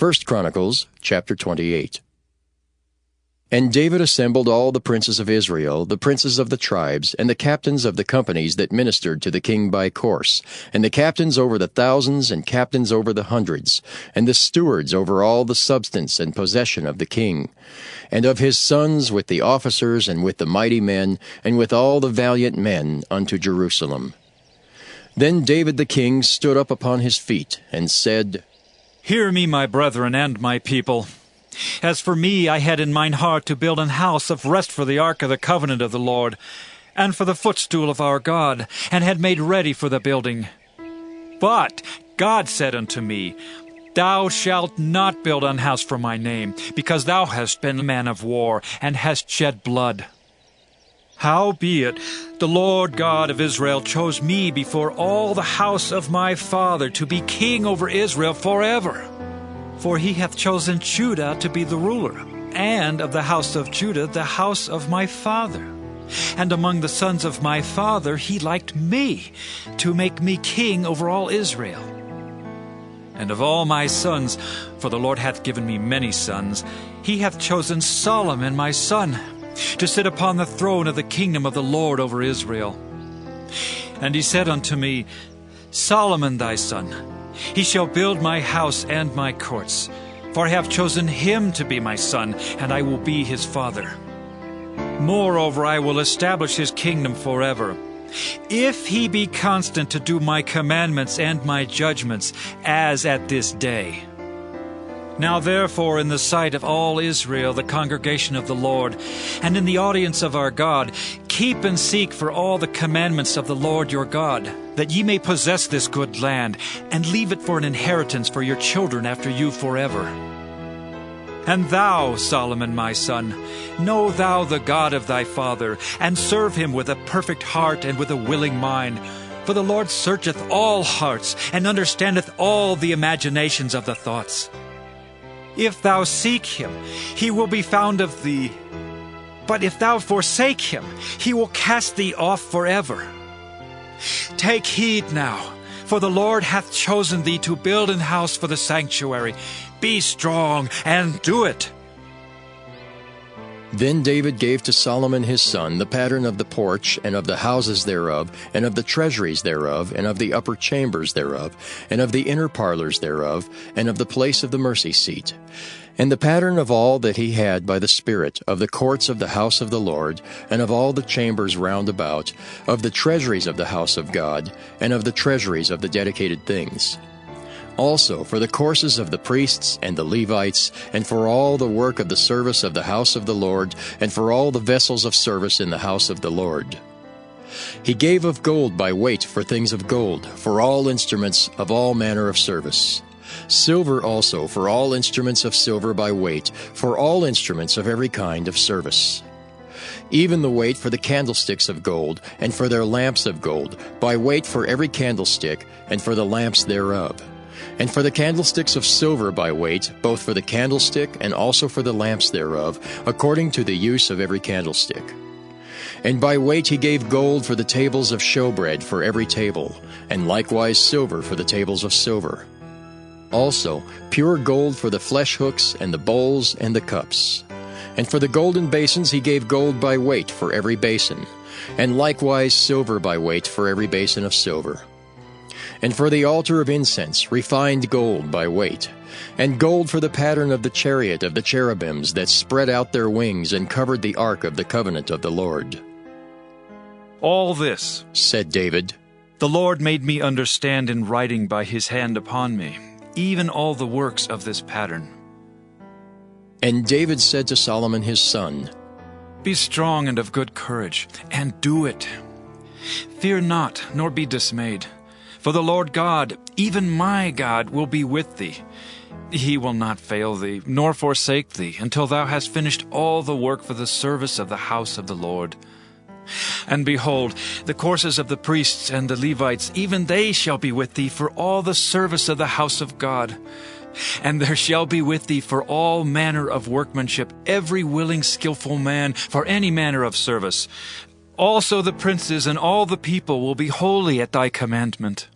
1 Chronicles chapter 28. And David assembled all the princes of Israel, the princes of the tribes, and the captains of the companies that ministered to the king by course, and the captains over the thousands, and captains over the hundreds, and the stewards over all the substance and possession of the king, and of his sons with the officers, and with the mighty men, and with all the valiant men unto Jerusalem. Then David the king stood up upon his feet, and said, Hear me, my brethren and my people. As for me, I had in mine heart to build an house of rest for the ark of the covenant of the Lord, and for the footstool of our God, and had made ready for the building. But God said unto me, Thou shalt not build an house for my name, because thou hast been a man of war, and hast shed blood. Howbeit, the Lord God of Israel chose me before all the house of my father to be king over Israel forever. For he hath chosen Judah to be the ruler, and of the house of Judah the house of my father. And among the sons of my father he liked me, to make me king over all Israel. And of all my sons, for the Lord hath given me many sons, he hath chosen Solomon my son, to sit upon the throne of the kingdom of the Lord over Israel. And he said unto me, Solomon thy son, he shall build my house and my courts, for I have chosen him to be my son, and I will be his father. Moreover, I will establish his kingdom forever, if he be constant to do my commandments and my judgments, as at this day. Now therefore, in the sight of all Israel, the congregation of the Lord, and in the audience of our God, keep and seek for all the commandments of the Lord your God, that ye may possess this good land, and leave it for an inheritance for your children after you forever. And thou, Solomon my son, know thou the God of thy father, and serve him with a perfect heart and with a willing mind. For the Lord searcheth all hearts, and understandeth all the imaginations of the thoughts. If thou seek him, he will be found of thee. But if thou forsake him, he will cast thee off forever. Take heed now, for the Lord hath chosen thee to build an house for the sanctuary. Be strong and do it. Then David gave to Solomon his son the pattern of the porch, and of the houses thereof, and of the treasuries thereof, and of the upper chambers thereof, and of the inner parlors thereof, and of the place of the mercy seat, and the pattern of all that he had by the Spirit, of the courts of the house of the Lord, and of all the chambers round about, of the treasuries of the house of God, and of the treasuries of the dedicated things. Also for the courses of the priests and the Levites, and for all the work of the service of the house of the Lord, and for all the vessels of service in the house of the Lord. He gave of gold by weight for things of gold, for all instruments of all manner of service. Silver also for all instruments of silver by weight, for all instruments of every kind of service. Even the weight for the candlesticks of gold, and for their lamps of gold, by weight for every candlestick, and for the lamps thereof. And for the candlesticks of silver by weight, both for the candlestick and also for the lamps thereof, according to the use of every candlestick. And by weight he gave gold for the tables of showbread for every table, and likewise silver for the tables of silver. Also pure gold for the flesh hooks, and the bowls, and the cups. And for the golden basins he gave gold by weight for every basin, and likewise silver by weight for every basin of silver. And for the altar of incense, refined gold by weight, and gold for the pattern of the chariot of the cherubims that spread out their wings and covered the ark of the covenant of the Lord. All this, said David, the Lord made me understand in writing by his hand upon me, even all the works of this pattern. And David said to Solomon his son, Be strong and of good courage, and do it. Fear not, nor be dismayed. For the Lord God, even my God, will be with thee. He will not fail thee, nor forsake thee, until thou hast finished all the work for the service of the house of the Lord. And behold, the courses of the priests and the Levites, even they shall be with thee for all the service of the house of God. And there shall be with thee for all manner of workmanship, every willing skillful man for any manner of service. Also the princes and all the people will be holy at thy commandment.